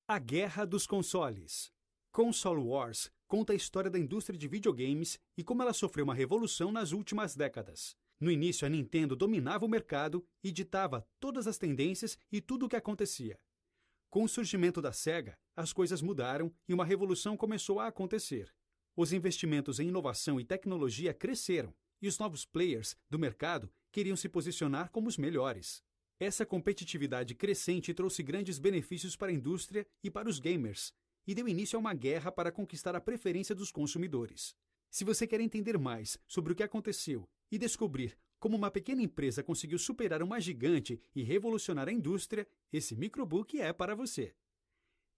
A Guerra dos Consoles. Console Wars conta a história da indústria de videogames e como ela sofreu uma revolução nas últimas décadas. No início, a Nintendo dominava o mercado e ditava todas as tendências e tudo o que acontecia. Com o surgimento da Sega, as coisas mudaram e uma revolução começou a acontecer. Os investimentos em inovação e tecnologia cresceram e os novos players do mercado queriam se posicionar como os melhores. Essa competitividade crescente trouxe grandes benefícios para a indústria e para os gamers, e deu início a uma guerra para conquistar a preferência dos consumidores. Se você quer entender mais sobre o que aconteceu e descobrir como uma pequena empresa conseguiu superar uma gigante e revolucionar a indústria, esse microbook é para você.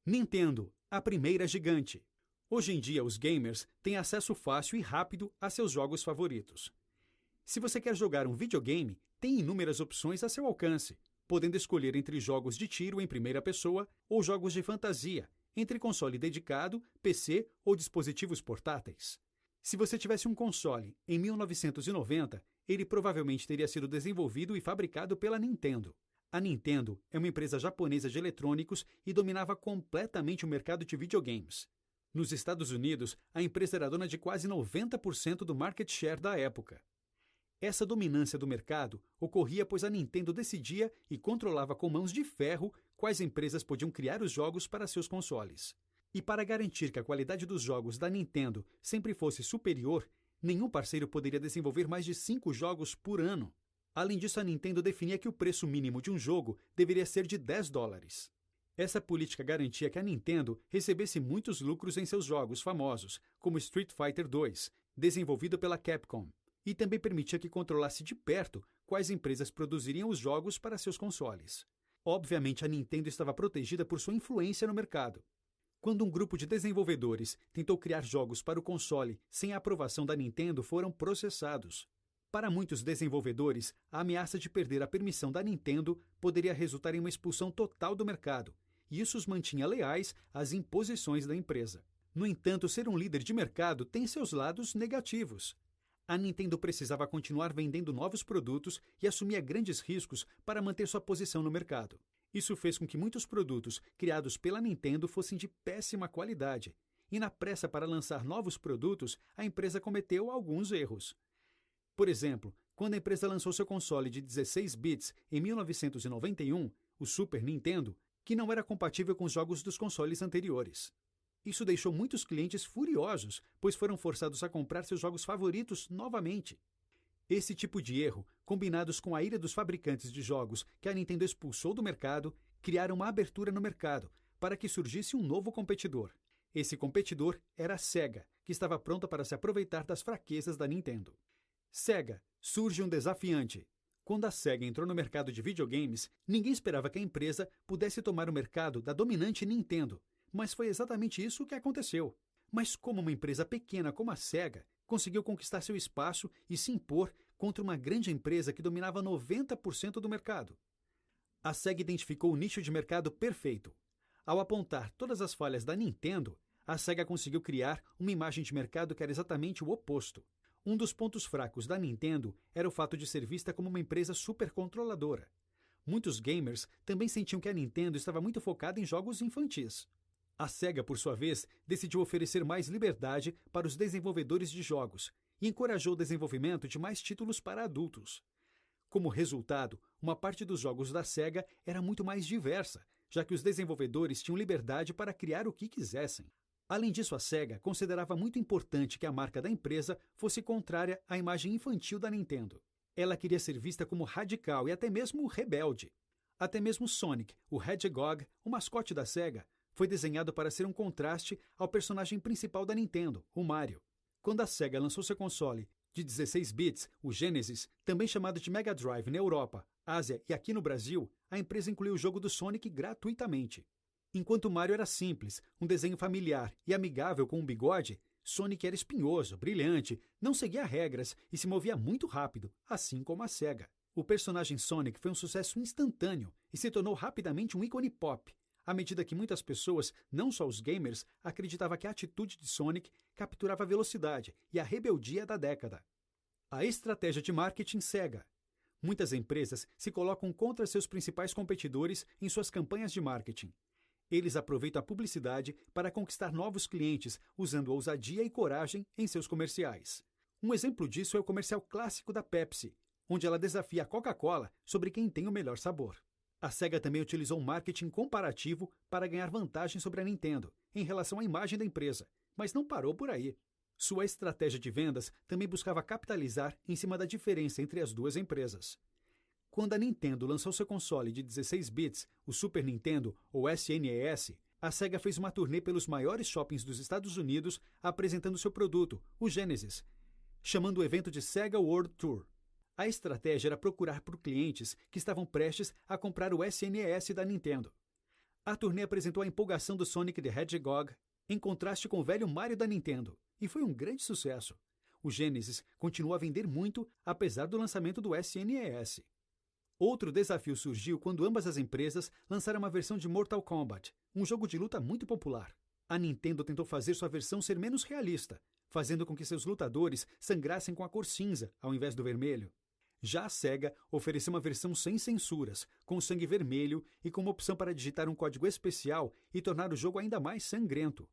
Nintendo, a primeira gigante. Hoje em dia, os gamers têm acesso fácil e rápido a seus jogos favoritos. Se você quer jogar um videogame, tem inúmeras opções a seu alcance, podendo escolher entre jogos de tiro em primeira pessoa ou jogos de fantasia, entre console dedicado, PC ou dispositivos portáteis. Se você tivesse um console em 1990, ele provavelmente teria sido desenvolvido e fabricado pela Nintendo. A Nintendo é uma empresa japonesa de eletrônicos e dominava completamente o mercado de videogames. Nos Estados Unidos, a empresa era dona de quase 90% do market share da época. Essa dominância do mercado ocorria pois a Nintendo decidia e controlava com mãos de ferro quais empresas podiam criar os jogos para seus consoles. E para garantir que a qualidade dos jogos da Nintendo sempre fosse superior, nenhum parceiro poderia desenvolver mais de 5 jogos por ano. Além disso, a Nintendo definia que o preço mínimo de um jogo deveria ser de $10. Essa política garantia que a Nintendo recebesse muitos lucros em seus jogos famosos, como Street Fighter 2, desenvolvido pela Capcom, e também permitia que controlasse de perto quais empresas produziriam os jogos para seus consoles. Obviamente, a Nintendo estava protegida por sua influência no mercado. Quando um grupo de desenvolvedores tentou criar jogos para o console sem a aprovação da Nintendo, foram processados. Para muitos desenvolvedores, a ameaça de perder a permissão da Nintendo poderia resultar em uma expulsão total do mercado, e isso os mantinha leais às imposições da empresa. No entanto, ser um líder de mercado tem seus lados negativos. A Nintendo precisava continuar vendendo novos produtos e assumia grandes riscos para manter sua posição no mercado. Isso fez com que muitos produtos criados pela Nintendo fossem de péssima qualidade, e na pressa para lançar novos produtos, a empresa cometeu alguns erros. Por exemplo, quando a empresa lançou seu console de 16 bits em 1991, o Super Nintendo, que não era compatível com os jogos dos consoles anteriores. Isso deixou muitos clientes furiosos, pois foram forçados a comprar seus jogos favoritos novamente. Esse tipo de erro, combinados com a ira dos fabricantes de jogos que a Nintendo expulsou do mercado, criaram uma abertura no mercado para que surgisse um novo competidor. Esse competidor era a Sega, que estava pronta para se aproveitar das fraquezas da Nintendo. Sega, surge um desafiante. Quando a Sega entrou no mercado de videogames, ninguém esperava que a empresa pudesse tomar o mercado da dominante Nintendo, mas foi exatamente isso que aconteceu. Mas como uma empresa pequena como a Sega conseguiu conquistar seu espaço e se impor contra uma grande empresa que dominava 90% do mercado? A Sega identificou o nicho de mercado perfeito. Ao apontar todas as falhas da Nintendo, a Sega conseguiu criar uma imagem de mercado que era exatamente o oposto. Um dos pontos fracos da Nintendo era o fato de ser vista como uma empresa supercontroladora. Muitos gamers também sentiam que a Nintendo estava muito focada em jogos infantis. A Sega, por sua vez, decidiu oferecer mais liberdade para os desenvolvedores de jogos e encorajou o desenvolvimento de mais títulos para adultos. Como resultado, uma parte dos jogos da Sega era muito mais diversa, já que os desenvolvedores tinham liberdade para criar o que quisessem. Além disso, a Sega considerava muito importante que a marca da empresa fosse contrária à imagem infantil da Nintendo. Ela queria ser vista como radical e até mesmo rebelde. Até mesmo Sonic, o Hedgehog, o mascote da Sega, foi desenhado para ser um contraste ao personagem principal da Nintendo, o Mario. Quando a Sega lançou seu console de 16 bits, o Genesis, também chamado de Mega Drive na Europa, Ásia e aqui no Brasil, a empresa incluiu o jogo do Sonic gratuitamente. Enquanto Mario era simples, um desenho familiar e amigável com um bigode, Sonic era espinhoso, brilhante, não seguia regras e se movia muito rápido, assim como a Sega. O personagem Sonic foi um sucesso instantâneo e se tornou rapidamente um ícone pop, à medida que muitas pessoas, não só os gamers, acreditavam que a atitude de Sonic capturava a velocidade e a rebeldia da década. A estratégia de marketing Sega. Muitas empresas se colocam contra seus principais competidores em suas campanhas de marketing. Eles aproveitam a publicidade para conquistar novos clientes, usando ousadia e coragem em seus comerciais. Um exemplo disso é o comercial clássico da Pepsi, onde ela desafia a Coca-Cola sobre quem tem o melhor sabor. A SEGA também utilizou um marketing comparativo para ganhar vantagem sobre a Nintendo, em relação à imagem da empresa, mas não parou por aí. Sua estratégia de vendas também buscava capitalizar em cima da diferença entre as duas empresas. Quando a Nintendo lançou seu console de 16 bits, o Super Nintendo, ou SNES, a SEGA fez uma turnê pelos maiores shoppings dos Estados Unidos apresentando seu produto, o Genesis, chamando o evento de SEGA World Tour. A estratégia era procurar por clientes que estavam prestes a comprar o SNES da Nintendo. A turnê apresentou a empolgação do Sonic the Hedgehog, em contraste com o velho Mario da Nintendo, e foi um grande sucesso. O Genesis continuou a vender muito, apesar do lançamento do SNES. Outro desafio surgiu quando ambas as empresas lançaram uma versão de Mortal Kombat, um jogo de luta muito popular. A Nintendo tentou fazer sua versão ser menos realista, fazendo com que seus lutadores sangrassem com a cor cinza ao invés do vermelho. Já a SEGA ofereceu uma versão sem censuras, com sangue vermelho e com uma opção para digitar um código especial e tornar o jogo ainda mais sangrento.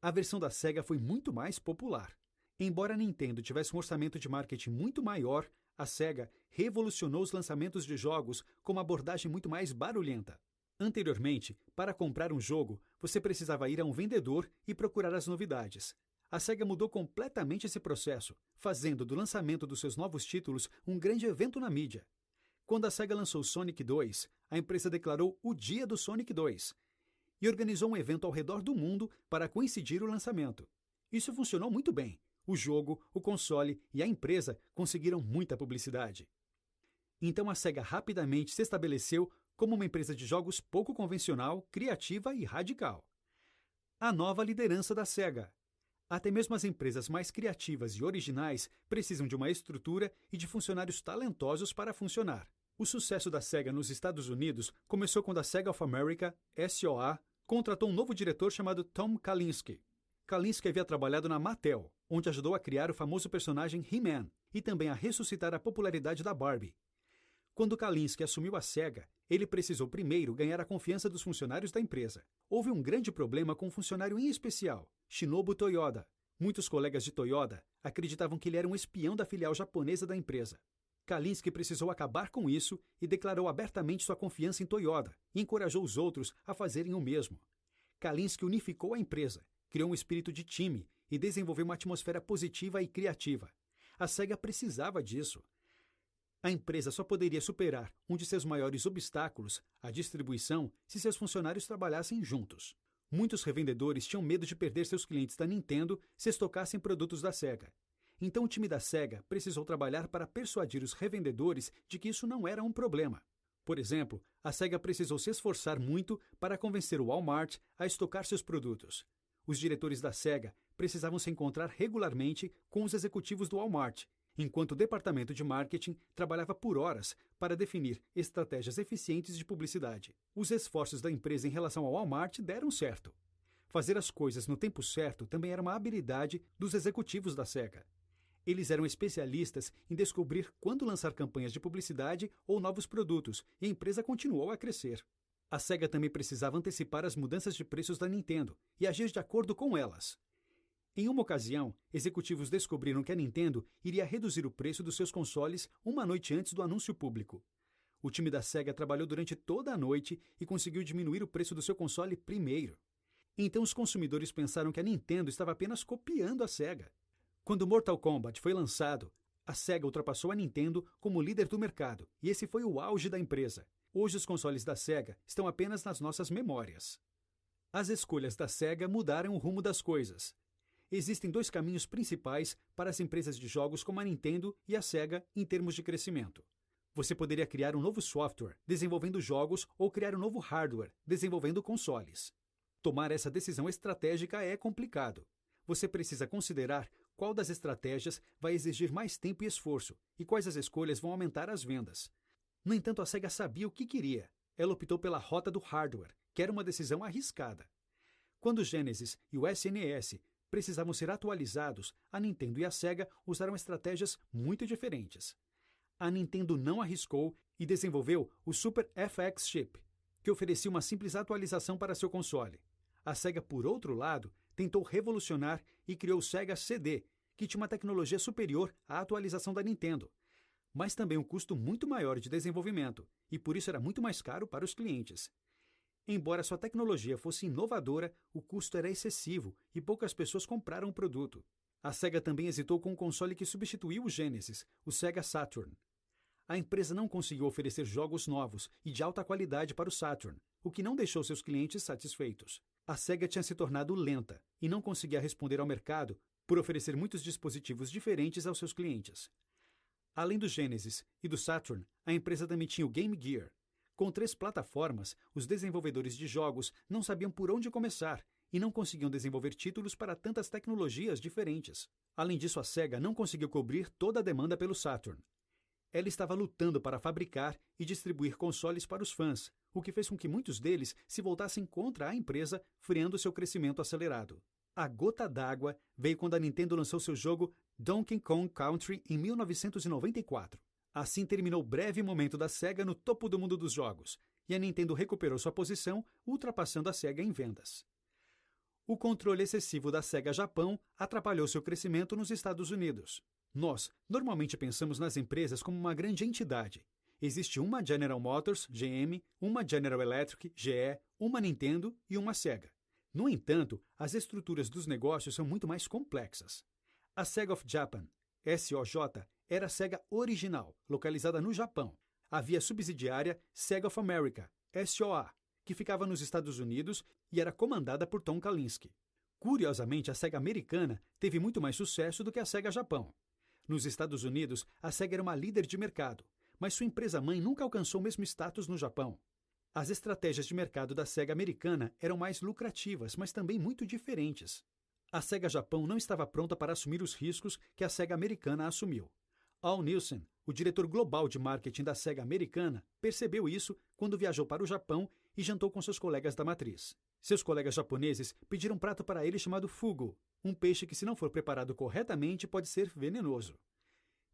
A versão da SEGA foi muito mais popular. Embora a Nintendo tivesse um orçamento de marketing muito maior, a SEGA revolucionou os lançamentos de jogos com uma abordagem muito mais barulhenta. Anteriormente, para comprar um jogo, você precisava ir a um vendedor e procurar as novidades. A SEGA mudou completamente esse processo, fazendo do lançamento dos seus novos títulos um grande evento na mídia. Quando a SEGA lançou Sonic 2, a empresa declarou o Dia do Sonic 2 e organizou um evento ao redor do mundo para coincidir o lançamento. Isso funcionou muito bem. O jogo, o console e a empresa conseguiram muita publicidade. Então a SEGA rapidamente se estabeleceu como uma empresa de jogos pouco convencional, criativa e radical. A nova liderança da SEGA. Até mesmo as empresas mais criativas e originais precisam de uma estrutura e de funcionários talentosos para funcionar. O sucesso da SEGA nos Estados Unidos começou quando a SEGA of America, SOA, contratou um novo diretor chamado Tom Kalinske. Kalinske havia trabalhado na Mattel, onde ajudou a criar o famoso personagem He-Man e também a ressuscitar a popularidade da Barbie. Quando Kalinske assumiu a SEGA, ele precisou primeiro ganhar a confiança dos funcionários da empresa. Houve um grande problema com um funcionário em especial, Shinobu Toyoda. Muitos colegas de Toyoda acreditavam que ele era um espião da filial japonesa da empresa. Kalinske precisou acabar com isso e declarou abertamente sua confiança em Toyoda e encorajou os outros a fazerem o mesmo. Kalinske unificou a empresa, criou um espírito de time e desenvolveu uma atmosfera positiva e criativa. A SEGA precisava disso. A empresa só poderia superar um de seus maiores obstáculos, a distribuição, se seus funcionários trabalhassem juntos. Muitos revendedores tinham medo de perder seus clientes da Nintendo se estocassem produtos da SEGA. Então o time da SEGA precisou trabalhar para persuadir os revendedores de que isso não era um problema. Por exemplo, a SEGA precisou se esforçar muito para convencer o Walmart a estocar seus produtos. Os diretores da SEGA precisavam se encontrar regularmente com os executivos do Walmart, enquanto o departamento de marketing trabalhava por horas para definir estratégias eficientes de publicidade. Os esforços da empresa em relação ao Walmart deram certo. Fazer as coisas no tempo certo também era uma habilidade dos executivos da SEGA. Eles eram especialistas em descobrir quando lançar campanhas de publicidade ou novos produtos, e a empresa continuou a crescer. A SEGA também precisava antecipar as mudanças de preços da Nintendo e agir de acordo com elas. Em uma ocasião, executivos descobriram que a Nintendo iria reduzir o preço dos seus consoles uma noite antes do anúncio público. O time da SEGA trabalhou durante toda a noite e conseguiu diminuir o preço do seu console primeiro. Então os consumidores pensaram que a Nintendo estava apenas copiando a SEGA. Quando Mortal Kombat foi lançado, a SEGA ultrapassou a Nintendo como líder do mercado, e esse foi o auge da empresa. Hoje os consoles da SEGA estão apenas nas nossas memórias. As escolhas da SEGA mudaram o rumo das coisas. Existem dois caminhos principais para as empresas de jogos como a Nintendo e a SEGA em termos de crescimento. Você poderia criar um novo software, desenvolvendo jogos, ou criar um novo hardware, desenvolvendo consoles. Tomar essa decisão estratégica é complicado. Você precisa considerar qual das estratégias vai exigir mais tempo e esforço, e quais as escolhas vão aumentar as vendas. No entanto, a SEGA sabia o que queria. Ela optou pela rota do hardware, que era uma decisão arriscada. Quando o Genesis e o SNES precisavam ser atualizados, a Nintendo e a SEGA usaram estratégias muito diferentes. A Nintendo não arriscou e desenvolveu o Super FX Chip, que oferecia uma simples atualização para seu console. A Sega, por outro lado, tentou revolucionar e criou o Sega CD, que tinha uma tecnologia superior à atualização da Nintendo, mas também um custo muito maior de desenvolvimento, e por isso era muito mais caro para os clientes. Embora sua tecnologia fosse inovadora, o custo era excessivo e poucas pessoas compraram o produto. A Sega também hesitou com um console que substituiu o Genesis, o Sega Saturn. A empresa não conseguiu oferecer jogos novos e de alta qualidade para o Saturn, o que não deixou seus clientes satisfeitos. A Sega tinha se tornado lenta e não conseguia responder ao mercado por oferecer muitos dispositivos diferentes aos seus clientes. Além do Genesis e do Saturn, a empresa também tinha o Game Gear. Com 3 plataformas, os desenvolvedores de jogos não sabiam por onde começar e não conseguiam desenvolver títulos para tantas tecnologias diferentes. Além disso, a Sega não conseguiu cobrir toda a demanda pelo Saturn. Ela estava lutando para fabricar e distribuir consoles para os fãs, o que fez com que muitos deles se voltassem contra a empresa, freando seu crescimento acelerado. A gota d'água veio quando a Nintendo lançou seu jogo Donkey Kong Country em 1994. Assim terminou o breve momento da Sega no topo do mundo dos jogos, e a Nintendo recuperou sua posição, ultrapassando a Sega em vendas. O controle excessivo da Sega Japão atrapalhou seu crescimento nos Estados Unidos. Nós normalmente pensamos nas empresas como uma grande entidade. Existe uma General Motors, GM, uma General Electric, GE, uma Nintendo e uma Sega. No entanto, as estruturas dos negócios são muito mais complexas. A Sega of Japan, SOJ, era a Sega original, localizada no Japão. Havia a subsidiária Sega of America, SOA, que ficava nos Estados Unidos e era comandada por Tom Kalinske. Curiosamente, a Sega americana teve muito mais sucesso do que a Sega Japão. Nos Estados Unidos, a Sega era uma líder de mercado, mas sua empresa-mãe nunca alcançou o mesmo status no Japão. As estratégias de mercado da Sega americana eram mais lucrativas, mas também muito diferentes. A Sega Japão não estava pronta para assumir os riscos que a Sega americana assumiu. Al Nielsen, o diretor global de marketing da Sega americana, percebeu isso quando viajou para o Japão e jantou com seus colegas da matriz. Seus colegas japoneses pediram um prato para ele chamado fugu, um peixe que, se não for preparado corretamente, pode ser venenoso.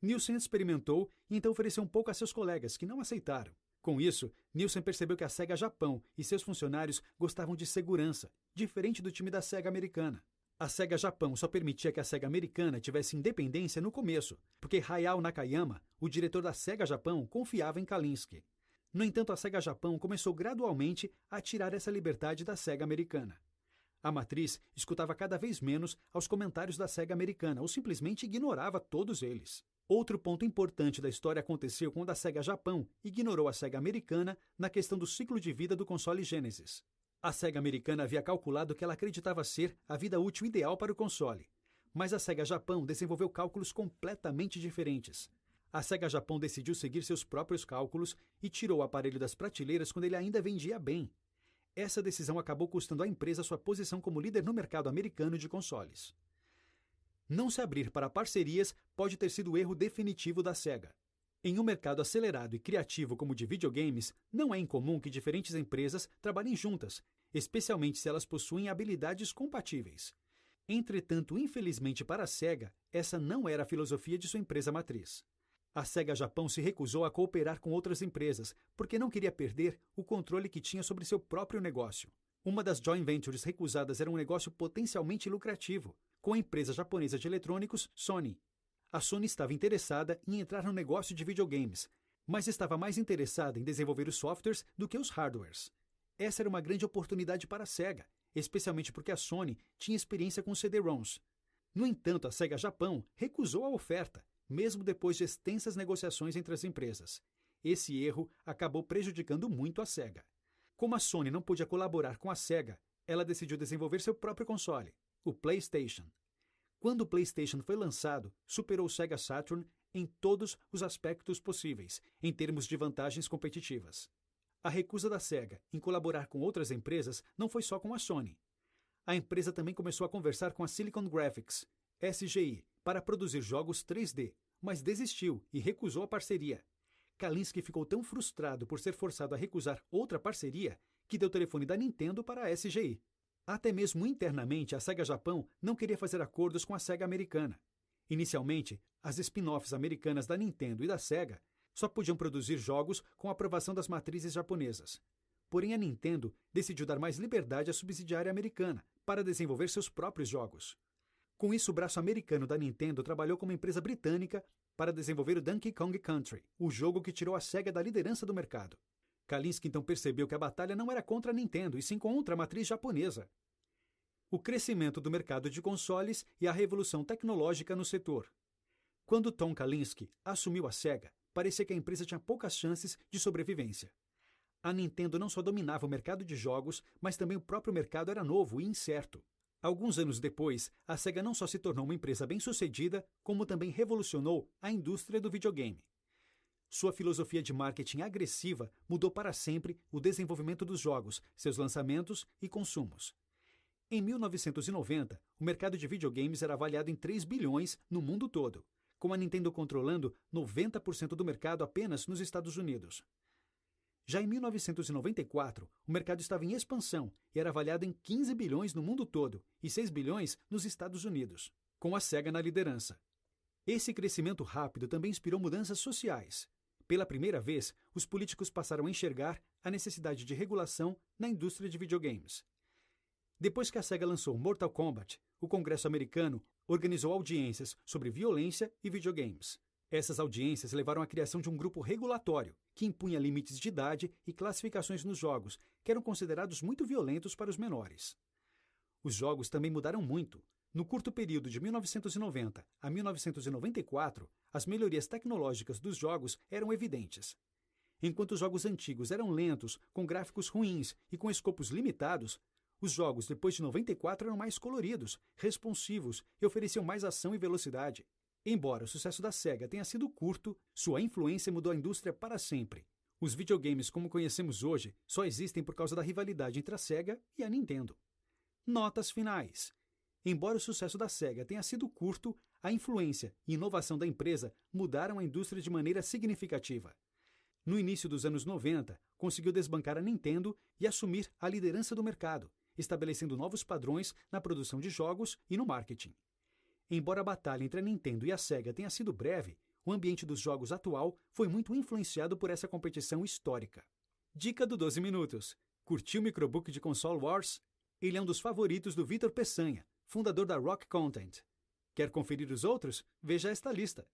Nielsen experimentou e então ofereceu um pouco a seus colegas, que não aceitaram. Com isso, Nielsen percebeu que a Sega Japão e seus funcionários gostavam de segurança, diferente do time da Sega americana. A Sega Japão só permitia que a Sega americana tivesse independência no começo, porque Hayao Nakayama, o diretor da Sega Japão, confiava em Kalinske. No entanto, a Sega Japão começou gradualmente a tirar essa liberdade da Sega americana. A matriz escutava cada vez menos aos comentários da Sega americana ou simplesmente ignorava todos eles. Outro ponto importante da história aconteceu quando a Sega Japão ignorou a Sega americana na questão do ciclo de vida do console Genesis. A Sega americana havia calculado que ela acreditava ser a vida útil ideal para o console, mas a Sega Japão desenvolveu cálculos completamente diferentes. A Sega Japão decidiu seguir seus próprios cálculos e tirou o aparelho das prateleiras quando ele ainda vendia bem. Essa decisão acabou custando à empresa sua posição como líder no mercado americano de consoles. Não se abrir para parcerias pode ter sido o erro definitivo da Sega. Em um mercado acelerado e criativo como o de videogames, não é incomum que diferentes empresas trabalhem juntas, especialmente se elas possuem habilidades compatíveis. Entretanto, infelizmente para a Sega, essa não era a filosofia de sua empresa matriz. A Sega Japão se recusou a cooperar com outras empresas porque não queria perder o controle que tinha sobre seu próprio negócio. Uma das joint ventures recusadas era um negócio potencialmente lucrativo, com a empresa japonesa de eletrônicos Sony. A Sony estava interessada em entrar no negócio de videogames, mas estava mais interessada em desenvolver os softwares do que os hardwares. Essa era uma grande oportunidade para a Sega, especialmente porque a Sony tinha experiência com CD-ROMs. No entanto, a Sega Japão recusou a oferta, mesmo depois de extensas negociações entre as empresas. Esse erro acabou prejudicando muito a Sega. Como a Sony não podia colaborar com a Sega, ela decidiu desenvolver seu próprio console, o PlayStation. Quando o PlayStation foi lançado, superou o Sega Saturn em todos os aspectos possíveis, em termos de vantagens competitivas. A recusa da Sega em colaborar com outras empresas não foi só com a Sony. A empresa também começou a conversar com a Silicon Graphics, SGI, para produzir jogos 3D, mas desistiu e recusou a parceria. Kalinske ficou tão frustrado por ser forçado a recusar outra parceria que deu o telefone da Nintendo para a SGI. Até mesmo internamente, a Sega Japão não queria fazer acordos com a Sega americana. Inicialmente, as spin-offs americanas da Nintendo e da Sega só podiam produzir jogos com a aprovação das matrizes japonesas. Porém, a Nintendo decidiu dar mais liberdade à subsidiária americana para desenvolver seus próprios jogos. Com isso, o braço americano da Nintendo trabalhou como empresa britânica para desenvolver o Donkey Kong Country, o jogo que tirou a SEGA da liderança do mercado. Kalinske então percebeu que a batalha não era contra a Nintendo, e sim contra a matriz japonesa. O crescimento do mercado de consoles e a revolução tecnológica no setor. Quando Tom Kalinske assumiu a SEGA, parecia que a empresa tinha poucas chances de sobrevivência. A Nintendo não só dominava o mercado de jogos, mas também o próprio mercado era novo e incerto. Alguns anos depois, a SEGA não só se tornou uma empresa bem-sucedida, como também revolucionou a indústria do videogame. Sua filosofia de marketing agressiva mudou para sempre o desenvolvimento dos jogos, seus lançamentos e consumos. Em 1990, o mercado de videogames era avaliado em 3 bilhões no mundo todo, com a Nintendo controlando 90% do mercado apenas nos Estados Unidos. Já em 1994, o mercado estava em expansão e era avaliado em 15 bilhões no mundo todo e 6 bilhões nos Estados Unidos, com a SEGA na liderança. Esse crescimento rápido também inspirou mudanças sociais. Pela primeira vez, os políticos passaram a enxergar a necessidade de regulação na indústria de videogames. Depois que a SEGA lançou Mortal Kombat, o Congresso americano organizou audiências sobre violência e videogames. Essas audiências levaram à criação de um grupo regulatório que impunha limites de idade e classificações nos jogos, que eram considerados muito violentos para os menores. Os jogos também mudaram muito. No curto período de 1990 a 1994, as melhorias tecnológicas dos jogos eram evidentes. Enquanto os jogos antigos eram lentos, com gráficos ruins e com escopos limitados, os jogos depois de 94 eram mais coloridos, responsivos e ofereciam mais ação e velocidade. Embora o sucesso da SEGA tenha sido curto, sua influência mudou a indústria para sempre. Os videogames como conhecemos hoje só existem por causa da rivalidade entre a SEGA e a Nintendo. Notas finais. Embora o sucesso da SEGA tenha sido curto, a influência e inovação da empresa mudaram a indústria de maneira significativa. No início dos anos 90, conseguiu desbancar a Nintendo e assumir a liderança do mercado, estabelecendo novos padrões na produção de jogos e no marketing. Embora a batalha entre a Nintendo e a SEGA tenha sido breve, o ambiente dos jogos atual foi muito influenciado por essa competição histórica. Dica do 12 Minutos. Curtiu o Microbook de Console Wars? Ele é um dos favoritos do Vitor Peçanha, fundador da Rock Content. Quer conferir os outros? Veja esta lista.